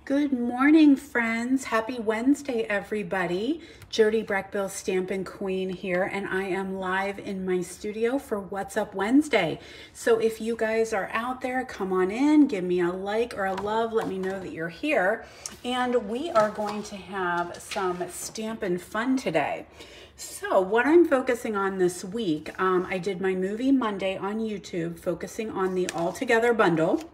Good morning, friends. Happy Wednesday, everybody. Jody Brechbill, Stampin' Queen here, and I am live in my studio for What's Up Wednesday. So if you guys are out there, come on in, give me a like or a love, let me know that you're here. And we are going to have some Stampin' fun today. So what I'm focusing on this week, I did my Movie Monday on YouTube, focusing on the All Together bundle.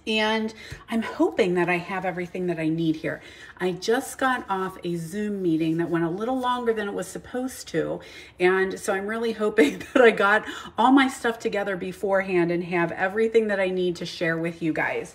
And I'm hoping that I have everything that I need here. I just got off a Zoom meeting that went a little longer than it was supposed to. And so I'm really hoping that I got all my stuff together beforehand and have everything that I need to share with you guys.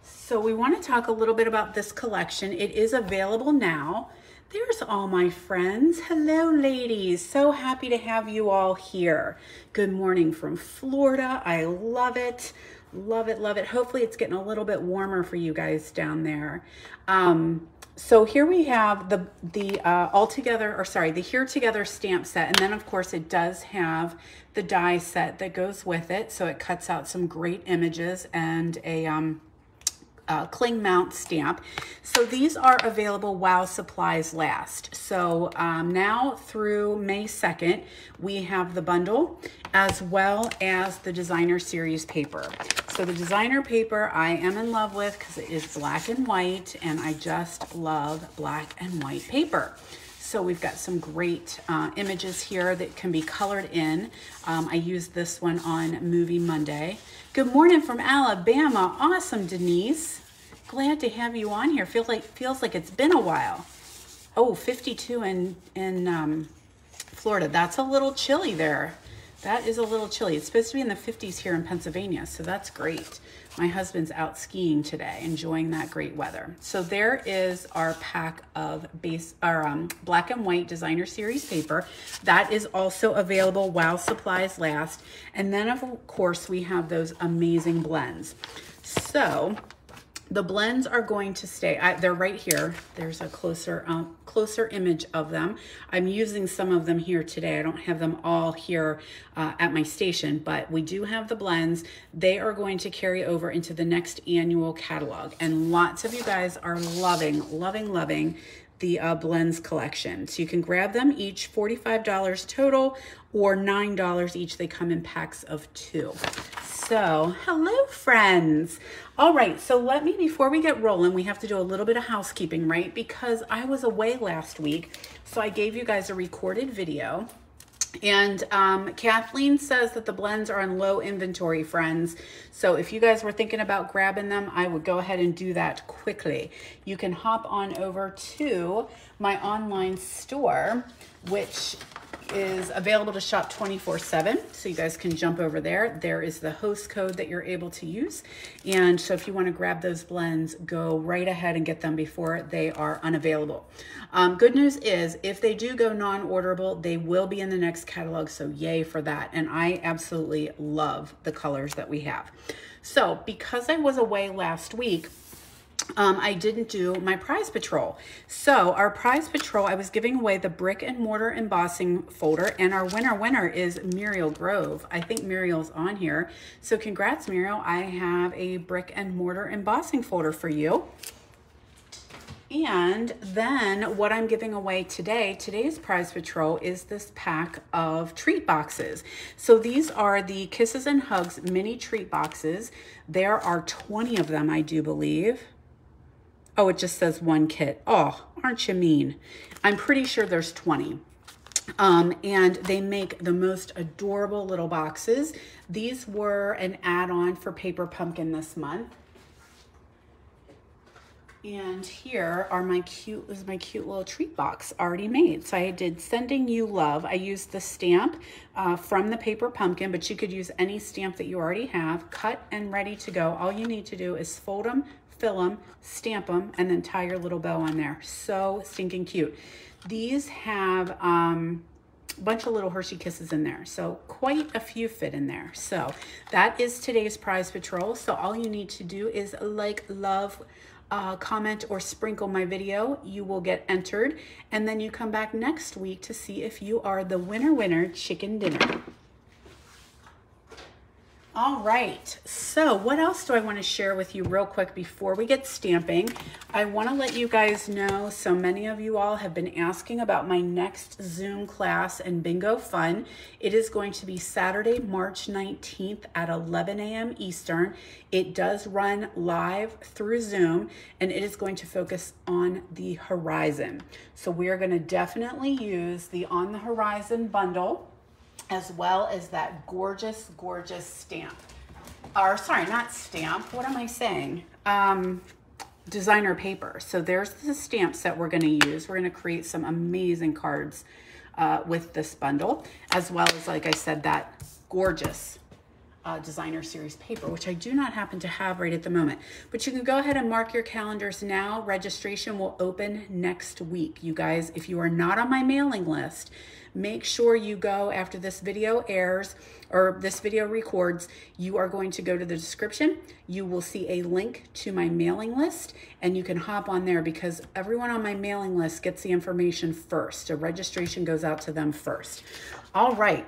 So we want to talk a little bit about this collection. It is available now. There's all my friends. Hello, ladies. So happy to have you all here. Good morning from Florida. I love it. Love it, love it. Hopefully it's getting a little bit warmer for you guys down there. So here we have the Here Together stamp set. And then of course it does have the die set that goes with it. So it cuts out some great images and a cling mount stamp. So these are available while supplies last. So now through May 2nd, we have the bundle as well as the designer series paper. So the designer paper I am in love with because it is black and white, and I just love black and white paper. So we've got some great images here that can be colored in. I used this one on Movie Monday. Good morning from Alabama. Awesome, Denise. Glad to have you on here. Feels like it's been a while. Oh, 52 in Florida. That's a little chilly there. That is a little chilly. It's supposed to be in the 50s here in Pennsylvania, so that's great. My husband's out skiing today, enjoying that great weather. So there is our pack of black and white designer series paper. That is also available while supplies last. And then of course we have those amazing blends. So the blends are going to stay, they're right here. There's a closer image of them. I'm using some of them here today. I don't have them all here at my station, but we do have the blends. They are going to carry over into the next annual catalog. And lots of you guys are loving the blends collection. So you can grab them each, $45 total or $9 each. They come in packs of 2. So, hello friends. All right, so before we get rolling, we have to do a little bit of housekeeping, right? Because I was away last week, so I gave you guys a recorded video. And Kathleen says that the blends are on low inventory, friends. So if you guys were thinking about grabbing them, I would go ahead and do that quickly. You can hop on over to my online store, which is available to shop 24/7. So you guys can jump over there. There is the host code that you're able to use. And so if you want to grab those blends, go right ahead and get them before they are unavailable. Good news is if they do go non-orderable, they will be in the next catalog. So yay for that. And I absolutely love the colors that we have. So because I was away last week, I didn't do my prize patrol. So our prize patrol, I was giving away the brick and mortar embossing folder, and our winner is Muriel Grove. I think Muriel's on here. So congrats, Muriel. I have a brick and mortar embossing folder for you. And then what I'm giving away today's prize patrol is this pack of treat boxes. So these are the Kisses and Hugs mini treat boxes. There are 20 of them, I do believe. Oh, it just says 1 kit. Oh, aren't you mean? I'm pretty sure there's 20. And they make the most adorable little boxes. These were an add-on for Paper Pumpkin this month. And here are my cute little treat box already made. So I did Sending You Love. I used the stamp from the Paper Pumpkin, but you could use any stamp that you already have, cut and ready to go. All you need to do is fold them, fill them, stamp them, and then tie your little bow on there. So stinking cute. These have a bunch of little Hershey Kisses in there. So quite a few fit in there. So that is today's prize patrol. So all you need to do is like, love, comment, or sprinkle my video. You will get entered. And then you come back next week to see if you are the winner chicken dinner. All right, so what else do I want to share with you real quick before we get stamping? I want to let you guys know, so many of you all have been asking about my next Zoom class and bingo fun. It is going to be Saturday, March 19th at 11 a.m. Eastern. It does run live through Zoom, and it is going to focus on the horizon. So we are going to definitely use the On the Horizon bundle, as well as that gorgeous, gorgeous stamp. Or sorry, not stamp, what am I saying? Designer paper. So there's the stamps that we're gonna use. We're gonna create some amazing cards with this bundle, as well as, like I said, that gorgeous designer series paper, which I do not happen to have right at the moment. But you can go ahead and mark your calendars now. Registration will open next week. You guys, if you are not on my mailing list, make sure you go after this video airs or this video records. You are going to go to the description. You will see a link to my mailing list, and you can hop on there because everyone on my mailing list gets the information first. So registration goes out to them first. All right.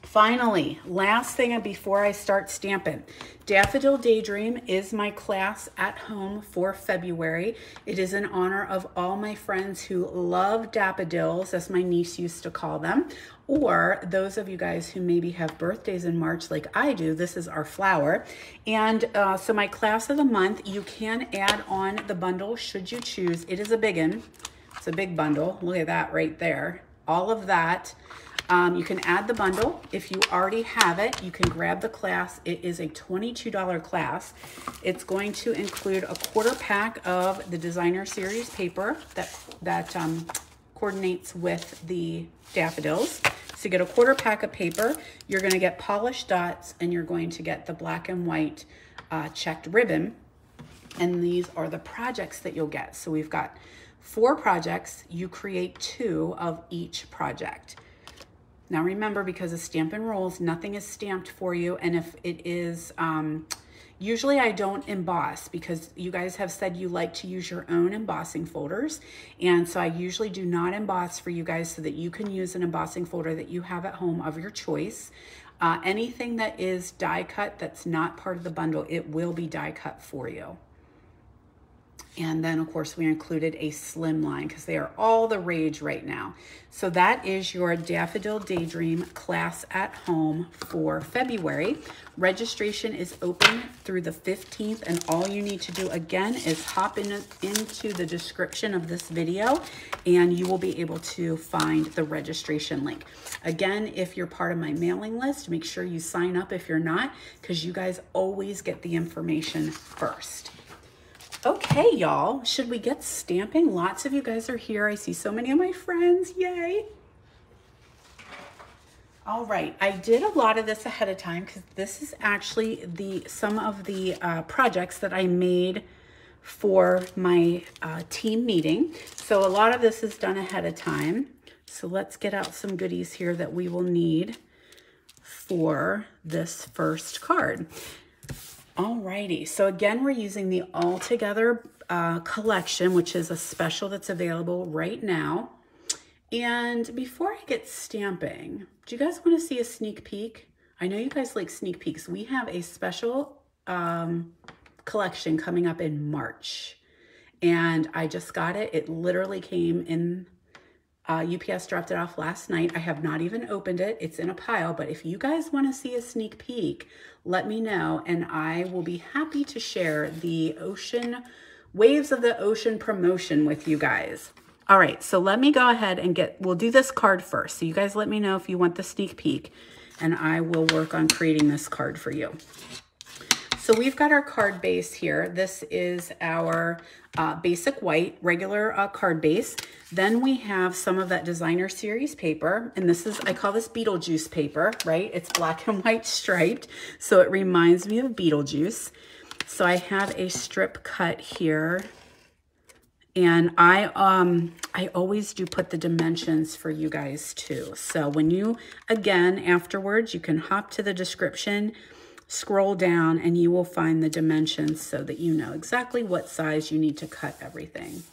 Finally, last thing before I start stamping, Daffodil Daydream is my class at home for February. It is in honor of all my friends who love daffodils, as my niece used to call them, or those of you guys who maybe have birthdays in March like I do. This is our flower. And so my class of the month, you can add on the bundle should you choose. It is a big one. It's a big bundle. Look at that right there. All of that. You can add the bundle. If you already have it, you can grab the class. It is a $22 class. It's going to include a quarter pack of the designer series paper that coordinates with the daffodils. So you get a quarter pack of paper. You're going to get polished dots, and you're going to get the black and white checked ribbon. And these are the projects that you'll get. So we've got 4 projects. You create 2 of each project. Now remember, because of Stampin' Rules, nothing is stamped for you. And if it is, usually I don't emboss because you guys have said you like to use your own embossing folders. And so I usually do not emboss for you guys so that you can use an embossing folder that you have at home of your choice. Anything that is die cut that's not part of the bundle, it will be die cut for you. And then, of course, we included a slim line because they are all the rage right now. So that is your Daffodil Daydream class at home for February. Registration is open through the 15th, and all you need to do, again, is hop into the description of this video, and you will be able to find the registration link. Again, if you're part of my mailing list, make sure you sign up if you're not, because you guys always get the information first. Okay, y'all, should we get stamping? Lots of you guys are here. I see so many of my friends. Yay. All right, I did a lot of this ahead of time because this is actually some of the projects that I made for my team meeting. So a lot of this is done ahead of time. So let's get out some goodies here that we will need for this first card. Alrighty, so again, we're using the All Together collection, which is a special that's available right now. And before I get stamping, do you guys want to see a sneak peek? I know you guys like sneak peeks. We have a special collection coming up in March, and I just got it. It literally came in, UPS dropped it off last night. I have not even opened it. It's in a pile, but if you guys want to see a sneak peek, let me know, and I will be happy to share the Waves of the Ocean promotion with you guys. All right, so let me go ahead and we'll do this card first. So you guys let me know if you want the sneak peek, and I will work on creating this card for you. So we've got our card base here. This is our basic white, regular card base. Then we have some of that designer series paper. And this is, I call this Beetlejuice paper, right? It's black and white striped. So it reminds me of Beetlejuice. So I have a strip cut here. And I always do put the dimensions for you guys too. So when you, again, afterwards, you can hop to the description, scroll down, and you will find the dimensions so that you know exactly what size you need to cut everything.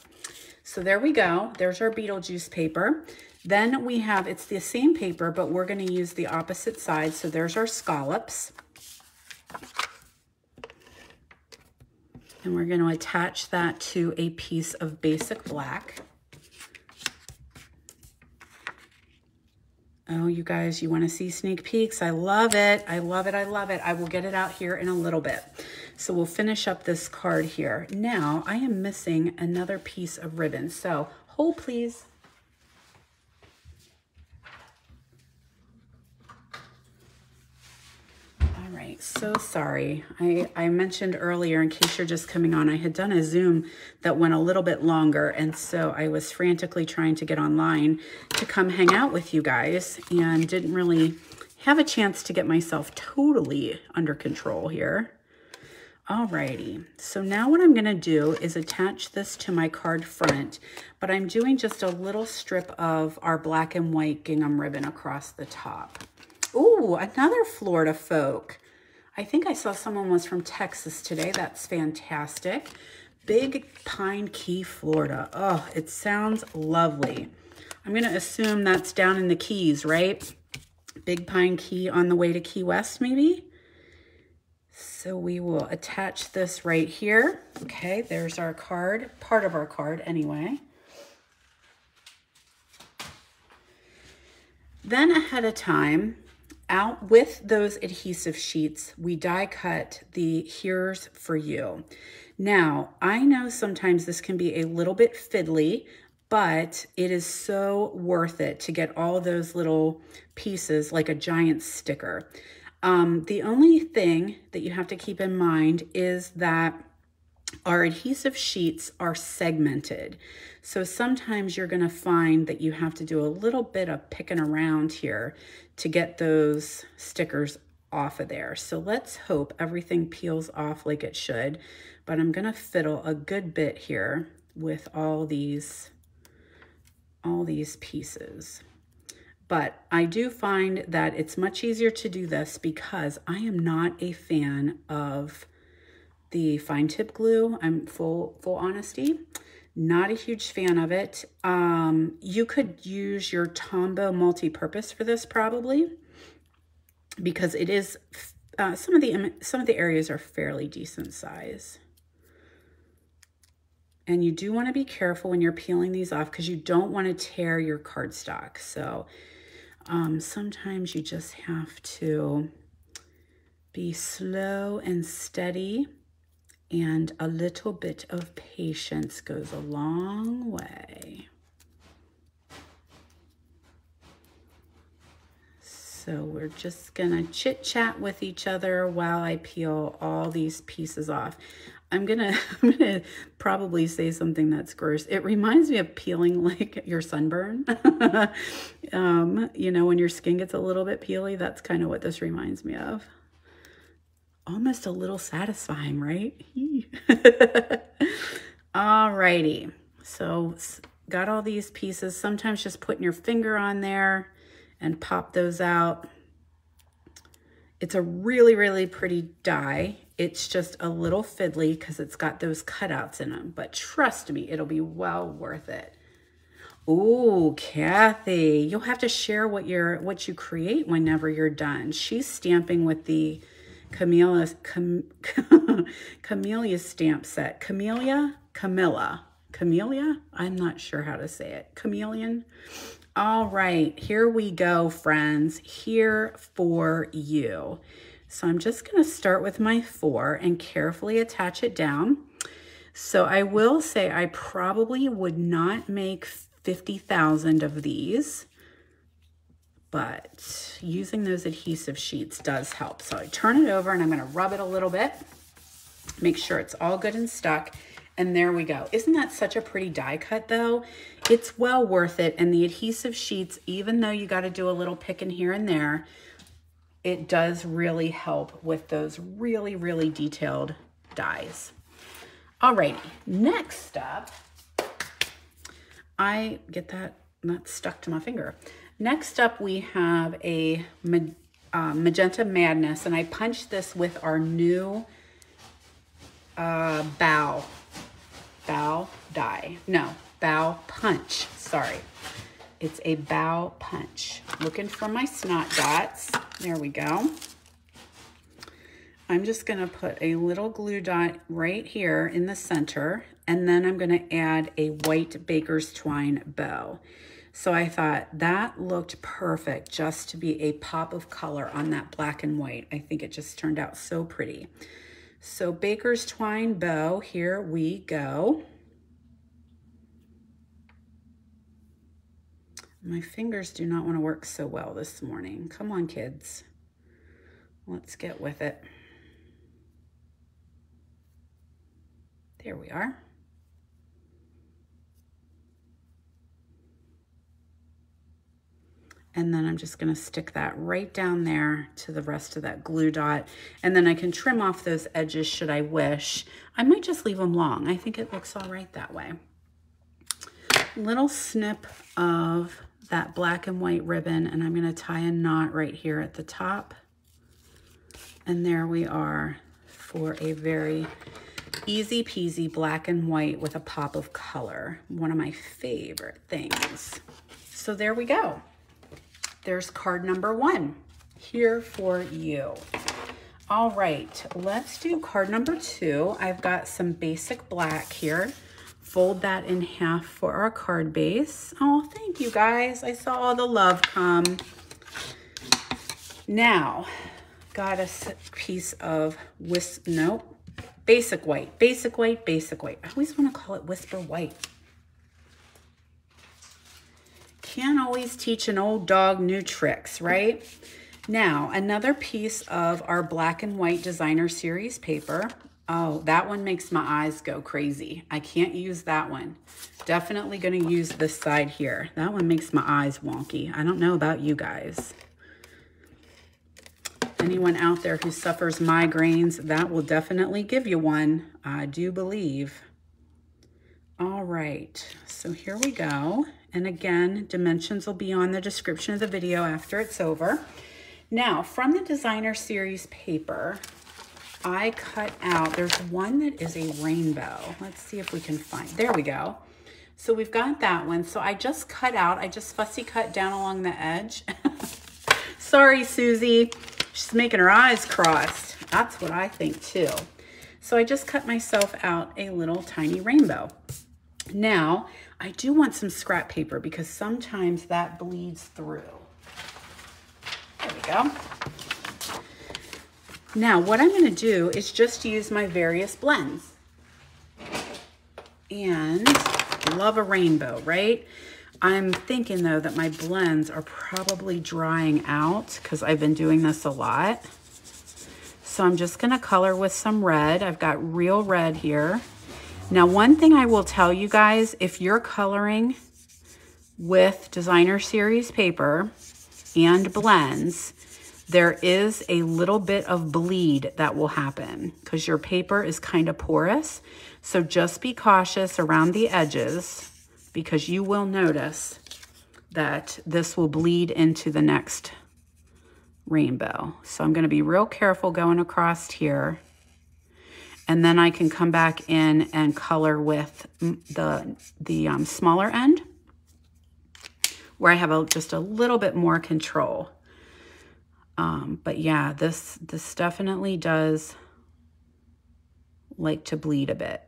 So there we go. There's our Beetlejuice paper. Then we have, it's the same paper, but we're going to use the opposite side. So there's our scallops. And we're going to attach that to a piece of basic black. Oh, you guys, you want to see sneak peeks? I love it. I love it. I love it. I will get it out here in a little bit. So we'll finish up this card here. Now, I am missing another piece of ribbon. So hold, please. All right, so sorry. I mentioned earlier, in case you're just coming on, I had done a Zoom that went a little bit longer, and so I was frantically trying to get online to come hang out with you guys and didn't really have a chance to get myself totally under control here. Alrighty, so now what I'm gonna do is attach this to my card front, but I'm doing just a little strip of our black and white gingham ribbon across the top. Ooh, another Florida folk. I think I saw someone was from Texas today. That's fantastic. Big Pine Key, Florida. Oh, it sounds lovely. I'm gonna assume that's down in the Keys, right? Big Pine Key on the way to Key West, maybe? So we will attach this right here. Okay, there's our card, part of our card anyway. Then ahead of time, out with those adhesive sheets, we die cut the Here's For You. Now, I know sometimes this can be a little bit fiddly, but it is so worth it to get all those little pieces like a giant sticker. The only thing that you have to keep in mind is that our adhesive sheets are segmented. So sometimes you're going to find that you have to do a little bit of picking around here to get those stickers off of there. So let's hope everything peels off like it should. But I'm going to fiddle a good bit here with all these pieces. But I do find that it's much easier to do this because I am not a fan of the fine tip glue. I'm full honesty, not a huge fan of it. You could use your Tombow multi-purpose for this probably, because it is some of the areas are fairly decent size. And you do want to be careful when you're peeling these off because you don't want to tear your cardstock. So sometimes you just have to be slow and steady, and a little bit of patience goes a long way. So we're just gonna chit chat with each other while I peel all these pieces off. I'm gonna probably say something that's gross. It reminds me of peeling like your sunburn. You know, when your skin gets a little bit peely, that's kind of what this reminds me of. Almost a little satisfying, right? Alrighty, so got all these pieces. Sometimes just putting your finger on there and pop those out. It's a really, really pretty die. It's just a little fiddly because it's got those cutouts in them, but trust me, it'll be well worth it. Ooh, Kathy, you'll have to share what you create whenever you're done. She's stamping with the Camellia stamp set. Camilla. I'm not sure how to say it. Chameleon. All right, here we go, friends. Here for you. So I'm just going to start with my 4 and carefully attach it down. So I will say I probably would not make 50,000 of these, but using those adhesive sheets does help. So I turn it over and I'm going to rub it a little bit, make sure it's all good and stuck. And there we go. Isn't that such a pretty die cut though? It's well worth it. And the adhesive sheets, even though you got to do a little picking here and there, it does really help with those really, really detailed dies. Alrighty, next up, I get that not stuck to my finger. Next up, we have a Magenta Madness, and I punched this with our new bow punch, sorry. It's a bow punch. Looking for my snot dots. There we go. I'm just going to put a little glue dot right here in the center, and then I'm going to add a white baker's twine bow. So I thought that looked perfect just to be a pop of color on that black and white. I think it just turned out so pretty. So baker's twine bow, here we go. My fingers do not want to work so well this morning. Come on, kids. Let's get with it. There we are. And then I'm just going to stick that right down there to the rest of that glue dot. And then I can trim off those edges should I wish. I might just leave them long. I think it looks all right that way. Little snip of that black and white ribbon, and I'm going to tie a knot right here at the top. And there we are for a very easy peasy black and white with a pop of color. One of my favorite things. So there we go. There's card number 1 here for you. All right, let's do card number 2. I've got some basic black here. Fold that in half for our card base. Oh, thank you guys. I saw all the love come. Now, got a piece of basic white, basic white, basic white. I always want to call it whisper white. Can't always teach an old dog new tricks, right? Now, another piece of our black and white designer series paper. Oh, that one makes my eyes go crazy. I can't use that one. Definitely going to use this side here. That one makes my eyes wonky. I don't know about you guys. Anyone out there who suffers migraines, that will definitely give you one. I do believe. All right, so here we go. And again, dimensions will be on the description of the video after it's over. Now, from the designer series paper, I cut out, there's one that is a rainbow. Let's see if we can find, there we go. So we've got that one. So I just cut out, I just fussy cut down along the edge. Sorry, Susie. She's making her eyes crossed. That's what I think too. So I just cut myself out a little tiny rainbow. Now, I do want some scrap paper because sometimes that bleeds through. There we go. Now, what I'm going to do is just use my various blends. And love a rainbow, right? I'm thinking, though, that my blends are probably drying out because I've been doing this a lot. So I'm just going to color with some red. I've got real red here. Now, one thing I will tell you guys, if you're coloring with designer series paper and blends, there is a little bit of bleed that will happen because your paper is kind of porous. So just be cautious around the edges because you will notice that this will bleed into the next rainbow. So I'm going to be real careful going across here. And then I can come back in and color with the smaller end where I have just a little bit more control. But yeah, this definitely does like to bleed a bit.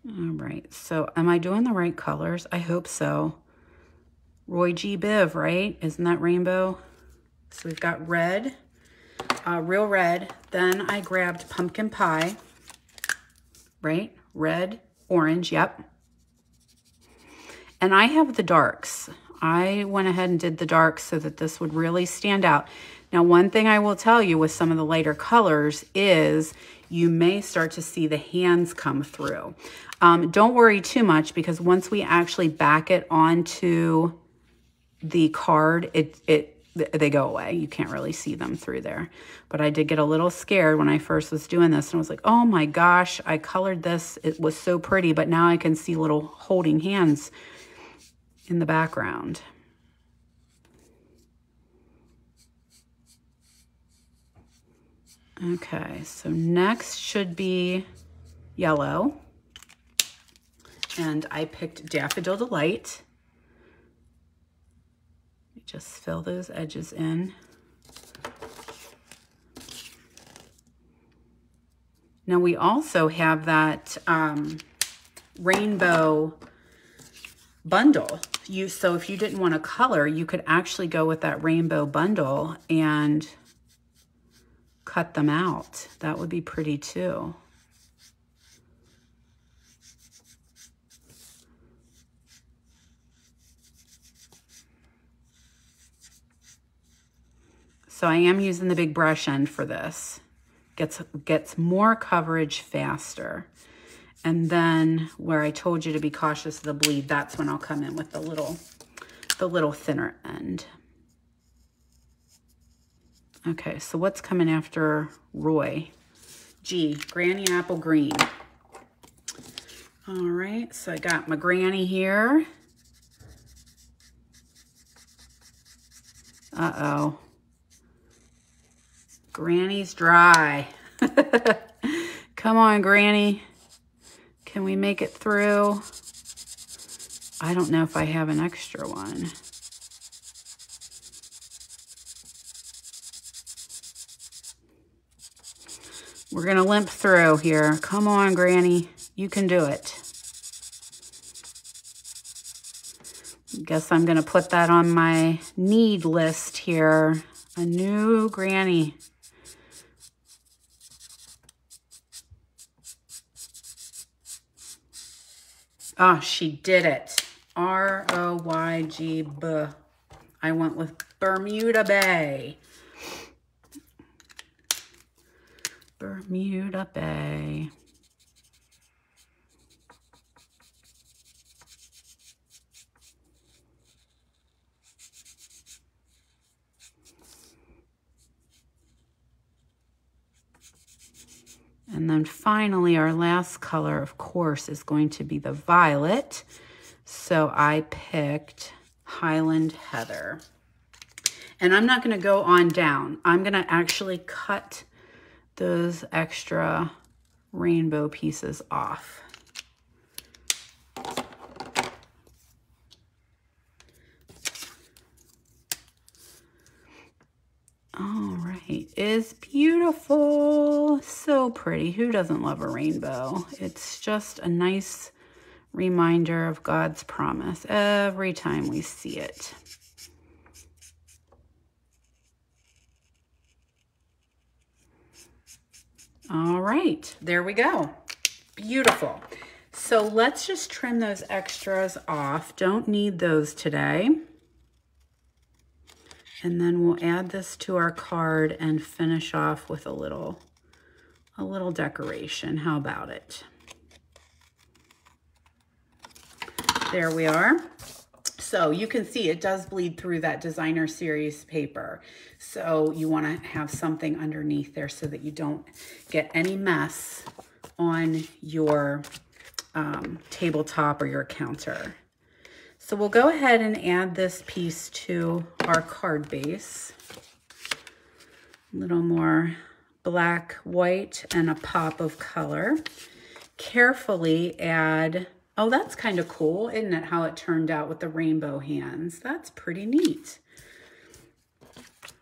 All right, so am I doing the right colors? I hope so. Roy G. Biv, right? Isn't that rainbow? So we've got red, real red. Then I grabbed pumpkin pie, right? Red, orange, yep. And I have the darks. I went ahead and did the darks so that this would really stand out. Now, one thing I will tell you with some of the lighter colors is you may start to see the hands come through. Don't worry too much because once we actually back it onto the card, they go away. You can't really see them through there. But I did get a little scared when I first was doing this and I was like, oh my gosh, I colored this. It was so pretty, but now I can see little holding hands in the background. Okay, so next should be yellow. And I picked Daffodil Delight. Just fill those edges in. Now we also have that rainbow bundle. So if you didn't want to color, you could actually go with that rainbow bundle and cut them out. That would be pretty too. So I am using the big brush end for this. Gets more coverage faster. And then where I told you to be cautious of the bleed, that's when I'll come in with the little thinner end. Okay, so what's coming after Roy? G, Granny Apple Green. All right, so I got my granny here. Uh-oh. Granny's dry. Come on, Granny. Can we make it through? I don't know if I have an extra one. We're gonna limp through here. Come on, Granny. You can do it. Guess I'm gonna put that on my need list here. A new granny. Oh, she did it. R-O-Y-G-B. I went with Bermuda Bay. Bermuda Bay. And then finally, our last color, of course, is going to be the violet. So I picked Highland Heather. And I'm not going to go on down. I'm going to actually cut those extra rainbow pieces off. All right, it's beautiful, so pretty. Who doesn't love a rainbow? It's just a nice reminder of God's promise every time we see it. All right, there we go. Beautiful. So let's just trim those extras off. Don't need those today. And then we'll add this to our card and finish off with a little decoration. How about it? There we are. So you can see it does bleed through that designer series paper. So you want to have something underneath there so that you don't get any mess on your tabletop or your counter. So we'll go ahead and add this piece to our card base. A little more black, white, and a pop of color. Carefully add, oh, that's kind of cool, isn't it, how it turned out with the rainbow hands? That's pretty neat.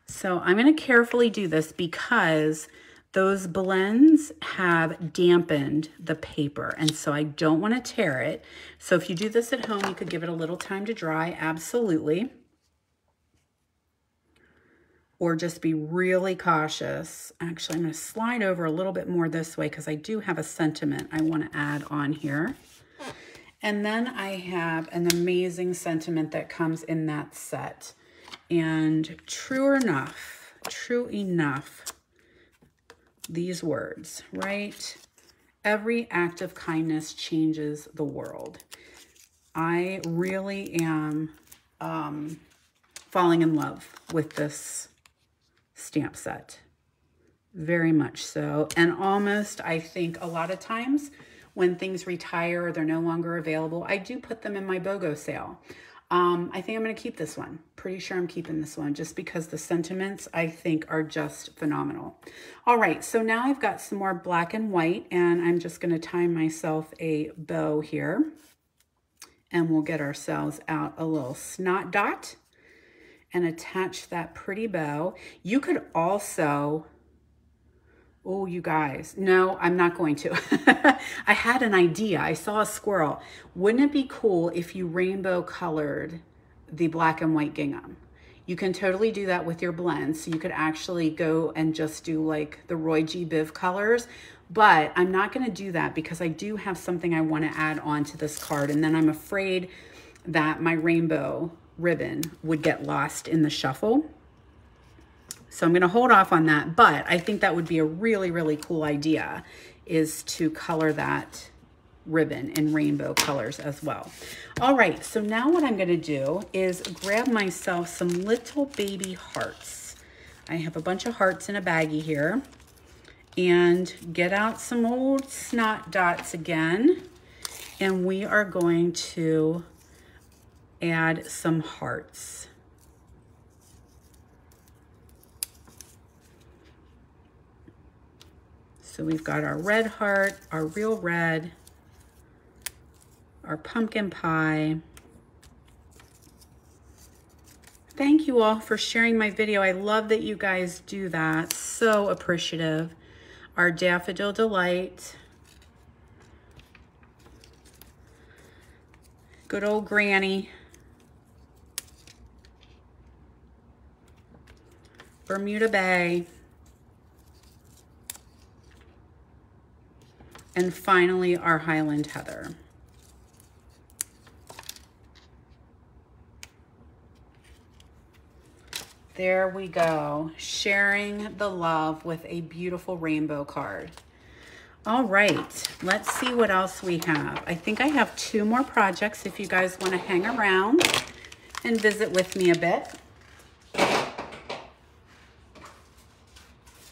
So I'm going to carefully do this because those blends have dampened the paper, and so I don't want to tear it. So if you do this at home, you could give it a little time to dry, absolutely. Or just be really cautious. Actually, I'm going to slide over a little bit more this way because I do have a sentiment I want to add on here. And then I have an amazing sentiment that comes in that set. And true enough, these words, right? Every act of kindness changes the world. I really am falling in love with this stamp set. Very much so. And almost, I think a lot of times when things retire or they're no longer available, I do put them in my BOGO sale. I think I'm going to keep this one. Pretty sure I'm keeping this one just because the sentiments I think are just phenomenal. All right, so now I've got some more black and white, and I'm just going to tie myself a bow here. And we'll get ourselves out a little snot dot and attach that pretty bow. You could also, oh, you guys, no, I'm not going to. I had an idea. I saw a squirrel. Wouldn't it be cool if you rainbow colored the black and white gingham? You can totally do that with your blends. So you could actually go and just do like the Roy G. Biv colors, but I'm not going to do that because I do have something I want to add on to this card. And then I'm afraid that my rainbow ribbon would get lost in the shuffle. So I'm going to hold off on that, but I think that would be a really, really cool idea, is to color that ribbon in rainbow colors as well. All right, so now what I'm going to do is grab myself some little baby hearts. I have a bunch of hearts in a baggie here, and get out some old snot dots again, and we are going to add some hearts. So we've got our red heart, our real red, our pumpkin pie. Thank you all for sharing my video. I love that you guys do that. So appreciative. Our Daffodil Delight. Good old Granny. Bermuda Bay. And finally, our Highland Heather. There we go, sharing the love with a beautiful rainbow card. All right, let's see what else we have. I think I have 2 more projects if you guys want to hang around and visit with me a bit.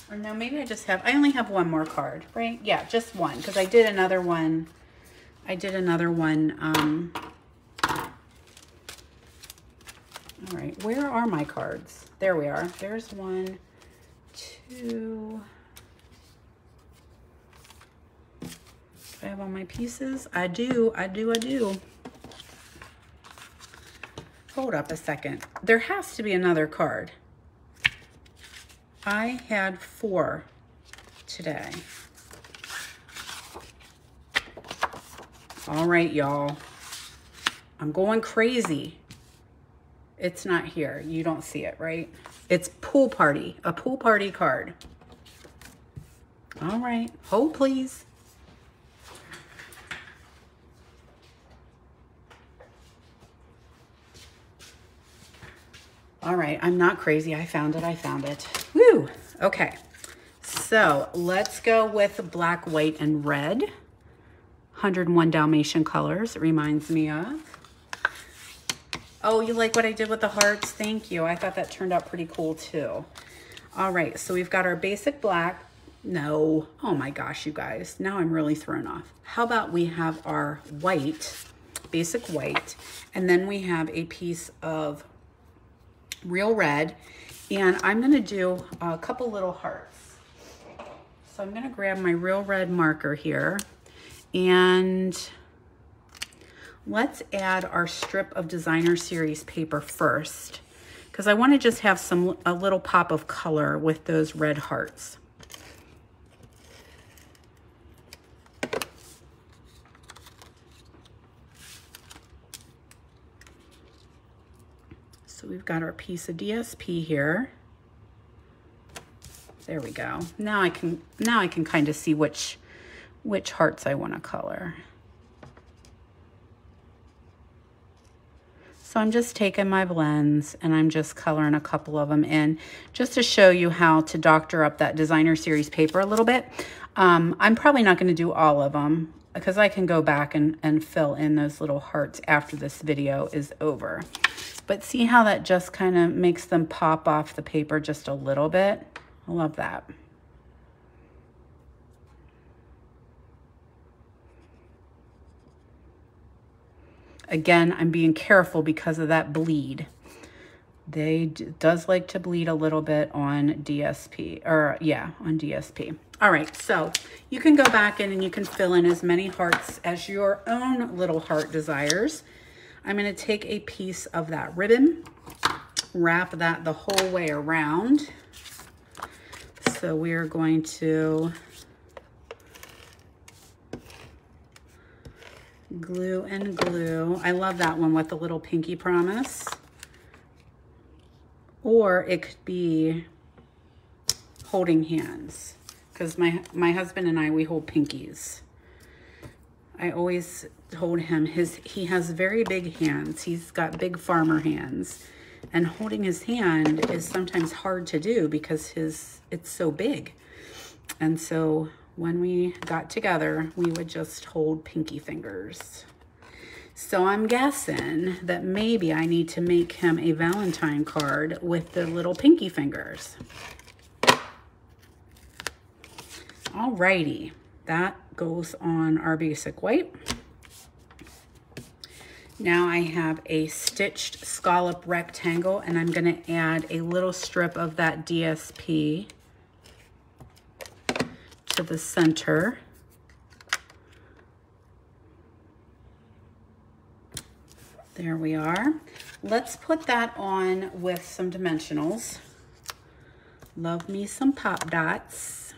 Or no, maybe I only have 1 more card, right? Yeah, just one, because I did another one. All right, where are my cards? There we are. There's 1, 2. Do I have all my pieces? I do. Hold up a second. There has to be another card. I had 4 today. All right, y'all. I'm going crazy. It's not here. You don't see it, right? It's pool party, a pool party card. All right, hold please. All right, I'm not crazy. I found it. Woo, okay. So let's go with black, white, and red. 101 Dalmatian colors, it reminds me of. Oh, you like what I did with the hearts? Thank you. I thought that turned out pretty cool too. All right, so we've got our basic black. No, oh my gosh, you guys. Now I'm really thrown off. How about we have our white, basic white, and then we have a piece of real red, and I'm gonna do a couple little hearts. So I'm gonna grab my real red marker here, and let's add our strip of designer series paper first, because I want to just have a little pop of color with those red hearts. So we've got our piece of DSP here. There we go. Now I can kind of see which hearts I want to color. So I'm just taking my blends and I'm just coloring a couple of them in just to show you how to doctor up that designer series paper a little bit. I'm probably not going to do all of them because I can go back and fill in those little hearts after this video is over. But see how that just kind of makes them pop off the paper just a little bit? I love that. Again, I'm being careful because of that bleed. Does like to bleed a little bit on DSP, or yeah, on DSP. All right, so you can go back in and you can fill in as many hearts as your own little heart desires. I'm going to take a piece of that ribbon, wrap that the whole way around. So we are going to glue and glue. I love that one with the little pinky promise. Or it could be holding hands, because my husband and I, we hold pinkies. I always hold him. He has very big hands. He's got big farmer hands. And holding his hand is sometimes hard to do because it's so big. And so when we got together, we would just hold pinky fingers. So I'm guessing that maybe I need to make him a Valentine card with the little pinky fingers. Alrighty, that goes on our basic white. Now I have a stitched scallop rectangle, and I'm going to add a little strip of that DSP to the center. There we are. Let's put that on with some dimensionals. Love me some pop dots.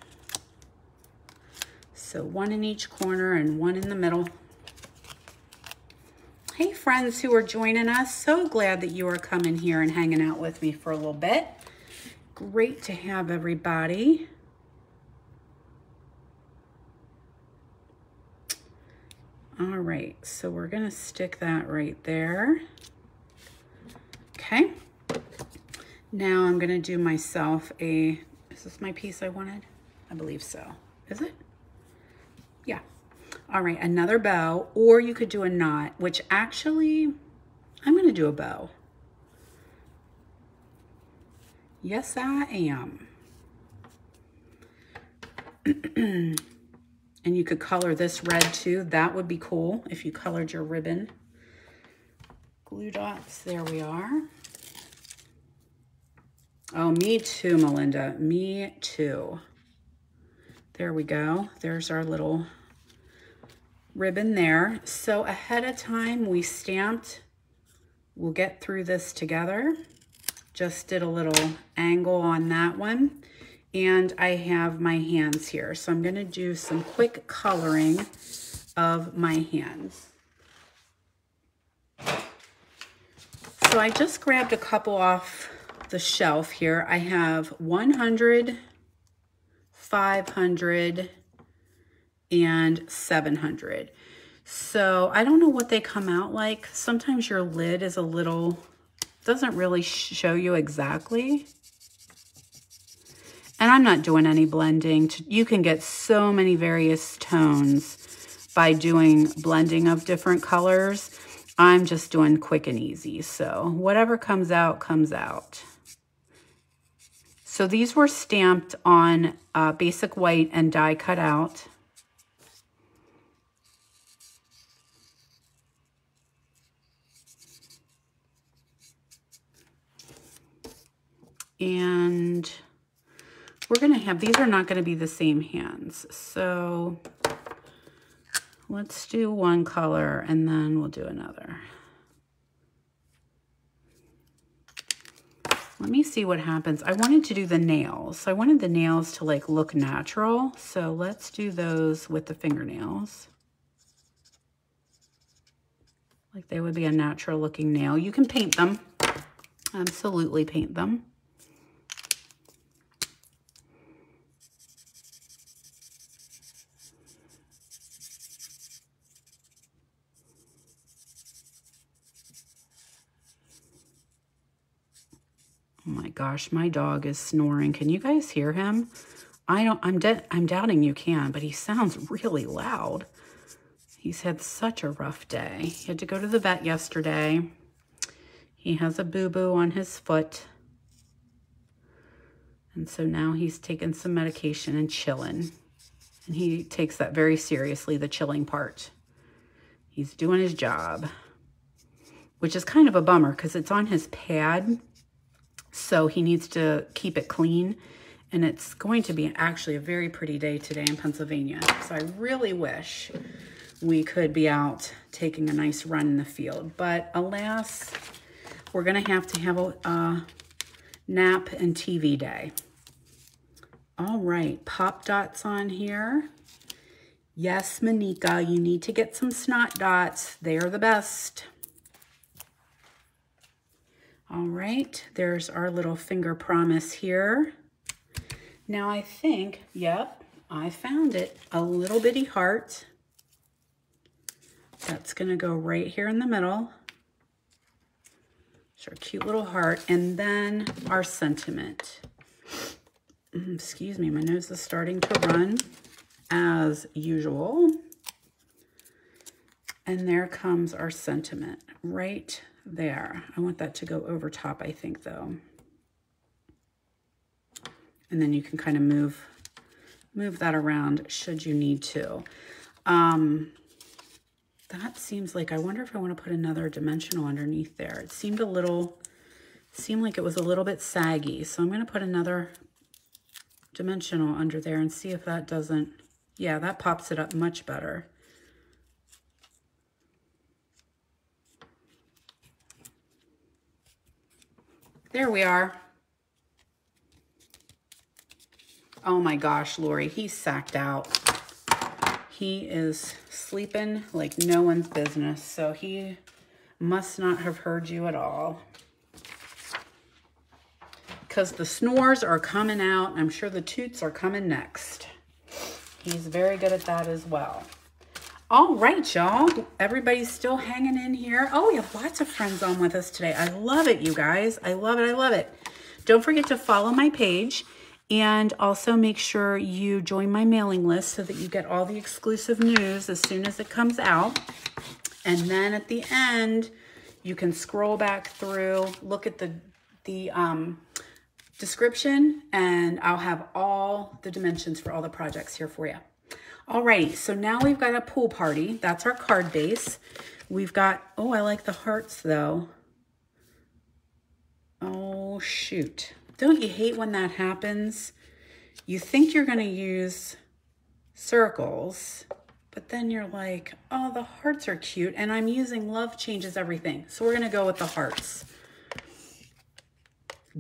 So one in each corner and one in the middle. Hey friends who are joining us, so glad that you are coming here and hanging out with me for a little bit. Great to have everybody. All right, so we're gonna stick that right there. Okay, now I'm gonna do myself is this my piece I wanted? I believe so. Is it? Yeah. All right, another bow, or you could do a knot, which actually, I'm gonna do a bow. Yes, I am. And you could color this red too. That would be cool if you colored your ribbon. Glue dots, there we are. Oh, me too, Melinda, me too. There we go. There's our little ribbon there. So ahead of time we stamped. We'll get through this together. Just did a little angle on that one. And I have my hands here. So I'm gonna do some quick coloring of my hands. So I just grabbed a couple off the shelf here. I have 100, 500, and 700. So I don't know what they come out like. Sometimes your lid is a little, doesn't really show you exactly. And I'm not doing any blending. You can get so many various tones by doing blending of different colors. I'm just doing quick and easy. So whatever comes out, comes out. So these were stamped on basic white and die cut out. And we're gonna have, these are not gonna be the same hands. So let's do one color and then we'll do another. Let me see what happens. I wanted to do the nails. I wanted the nails to like look natural. So let's do those with the fingernails. Like they would be a natural looking nail. You can paint them. Absolutely paint them. Oh my gosh, my dog is snoring. Can you guys hear him? I'm doubting you can, but he sounds really loud. He's had such a rough day. He had to go to the vet yesterday. He has a boo-boo on his foot. And so now he's taking some medication and chilling. And he takes that very seriously, the chilling part. He's doing his job. which is kind of a bummer because it's on his pad. So he needs to keep it clean. And it's going to be actually a very pretty day today in Pennsylvania. So I really wish we could be out taking a nice run in the field. But alas, we're going to have a nap and TV day. All right, pop dots on here. Yes, Monika, you need to get some snot dots. They are the best. All right, there's our little finger promise here. Now I think, yep, I found it. A little bitty heart. That's gonna go right here in the middle. It's our cute little heart. And then our sentiment. Excuse me, my nose is starting to run as usual. And there comes our sentiment right there. I want that to go over top, I think, though. And then you can kind of move that around should you need to. That seems like, I wonder if I want to put another dimensional underneath there. It seemed like it was a little bit saggy. So I'm going to put another dimensional under there and see if that doesn't, yeah, that pops it up much better. There we are. Oh my gosh, Lori, he's sacked out. He is sleeping like no one's business, so he must not have heard you at all. Because the snores are coming out. I'm sure the toots are coming next. He's very good at that as well. All right, y'all. Everybody's still hanging in here. Oh, we have lots of friends on with us today. I love it, you guys. I love it. I love it. Don't forget to follow my page. And also make sure you join my mailing list so that you get all the exclusive news as soon as it comes out. And then at the end, you can scroll back through, look at the description, and I'll have all the dimensions for all the projects here for you. Alrighty, so now we've got a pool party. That's our card base. We've got, oh, I like the hearts though. Oh, shoot. Don't you hate when that happens? You think you're going to use circles, but then you're like, oh, the hearts are cute, and I'm using love changes everything. So we're going to go with the hearts.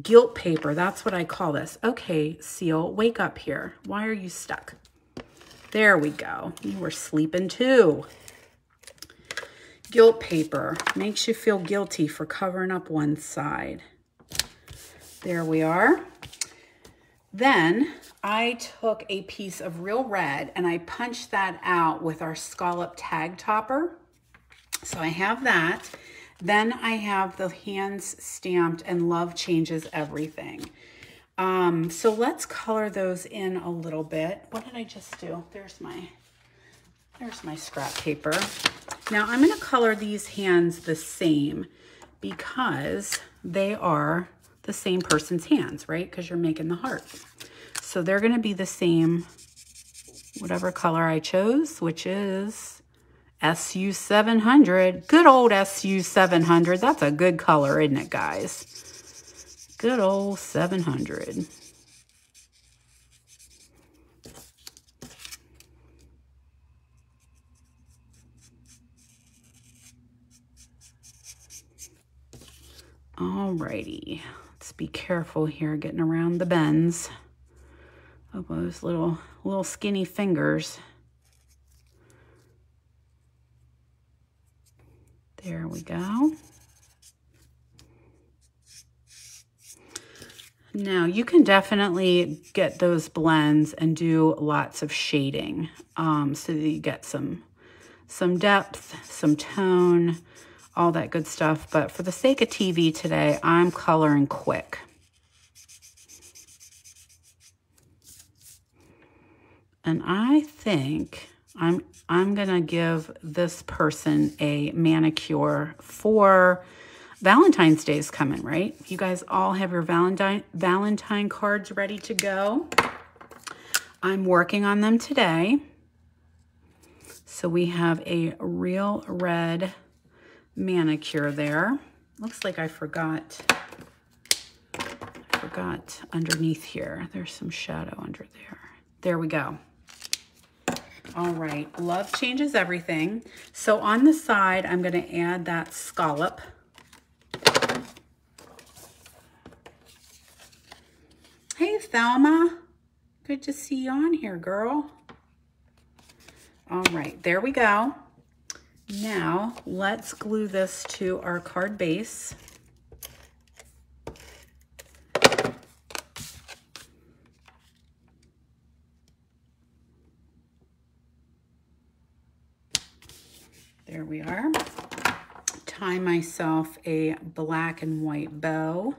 Gilt paper, that's what I call this. Okay, Seal, wake up here. Why are you stuck? There we go. You were sleeping too. Gilt paper makes you feel guilty for covering up one side. There we are. Then I took a piece of real red and I punched that out with our scallop tag topper. So I have that. Then I have the hands stamped and love changes everything. So let's color those in a little bit. What did I just do? There's my scrap paper. Now I'm going to color these hands the same because they are the same person's hands, right? Because you're making the heart. So they're going to be the same, whatever color I chose, which is SU700. Good old SU700. That's a good color, isn't it, guys? Good old 700. Alrighty. Let's be careful here getting around the bends of those little skinny fingers. There we go. Now you can definitely get those blends and do lots of shading so that you get some depth, some tone, all that good stuff. But for the sake of TV today, I'm coloring quick. And I think I'm gonna give this person a manicure for Valentine's Day is coming, right? You guys all have your Valentine cards ready to go. I'm working on them today. So we have a real red manicure there. Looks like I forgot underneath here. There's some shadow under there. There we go. All right, love changes everything. So on the side, I'm gonna add that scallop. Hey, Thelma. Good to see you on here, girl. All right, there we go. Now, let's glue this to our card base. There we are. Tie myself a black and white bow.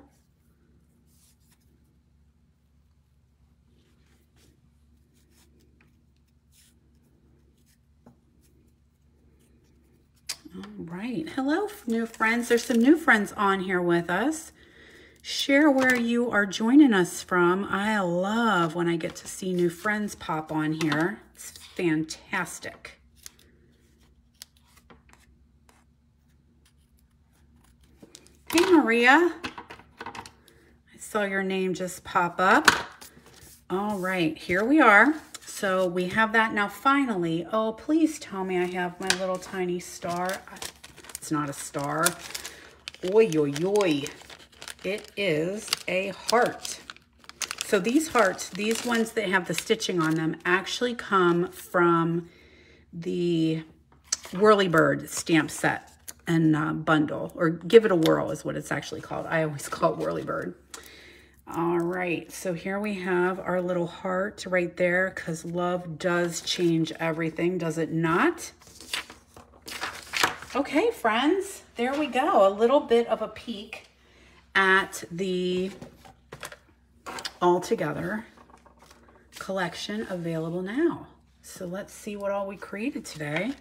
All right. Hello, new friends. There's some new friends on here with us. Share where you are joining us from. I love when I get to see new friends pop on here. It's fantastic. Hey, Maria. I saw your name just pop up. All right, here we are. So we have that now finally. Oh, please tell me I have my little tiny star. It's not a star. Oi, oi, oi. It is a heart. So these hearts, these ones that have the stitching on them, actually come from the Whirlybird stamp set and bundle, or Give It a Whirl is what it's actually called. I always call it Whirlybird. All right, so here we have our little heart right there, because love does change everything, does it not? Okay, friends, there we go. A little bit of a peek at the All Together collection available now. So let's see what all we created today.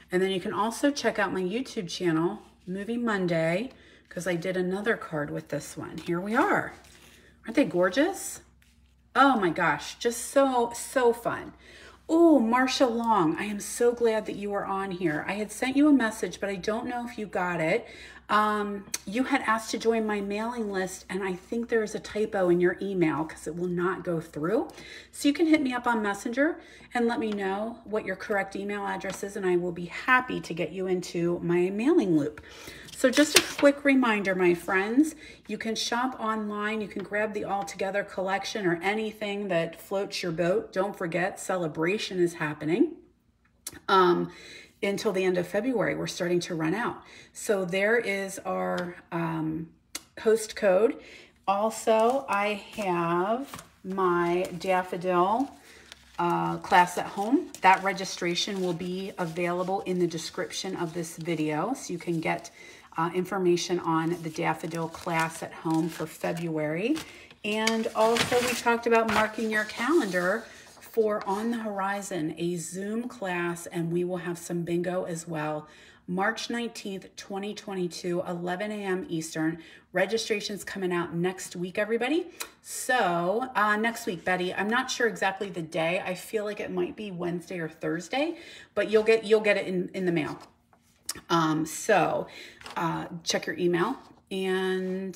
And then you can also check out my YouTube channel, Movie Monday, because I did another card with this one. Here we are. Aren't they gorgeous? Oh my gosh, just so fun. Oh, Marcia Long, I am so glad that you are on here. I had sent you a message, but I don't know if you got it. You had asked to join my mailing list, and I think there's a typo in your email because it will not go through. So you can hit me up on Messenger and let me know what your correct email address is, and I will be happy to get you into my mailing loop. So just a quick reminder, my friends, you can shop online. You can grab the All Together collection or anything that floats your boat. Don't forget, Celebration is happening. Until the end of February, we're starting to run out. So there is our host code. Also, I have my Daffodil class at home. That registration will be available in the description of this video, so you can get information on the Daffodil class at home for February. And also, we talked about marking your calendar for On the Horizon, a Zoom class, and we will have some bingo as well. March 19th, 2022, 11 a.m. Eastern. Registration's coming out next week, everybody. So next week, Betty, I'm not sure exactly the day. I feel like it might be Wednesday or Thursday, but you'll get it in the mail. So check your email. And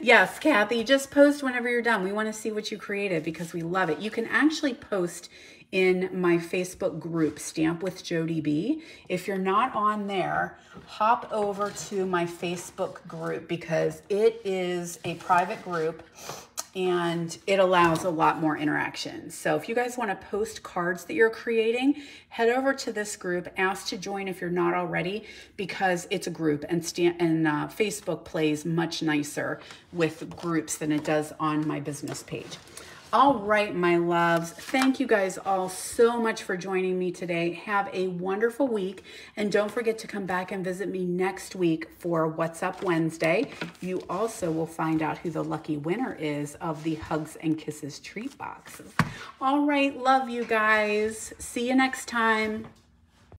yes, Kathy, just post whenever you're done. We want to see what you created because we love it. You can actually post in my Facebook group, Stamp with Jody B. If you're not on there, hop over to my Facebook group because it is a private group and it allows a lot more interaction. So if you guys want to post cards that you're creating, head over to this group, ask to join if you're not already, because it's a group and Facebook plays much nicer with groups than it does on my business page. All right, my loves. Thank you guys all so much for joining me today. Have a wonderful week. And don't forget to come back and visit me next week for What's Up Wednesday. You also will find out who the lucky winner is of the Hugs and Kisses treat boxes. All right, love you guys. See you next time.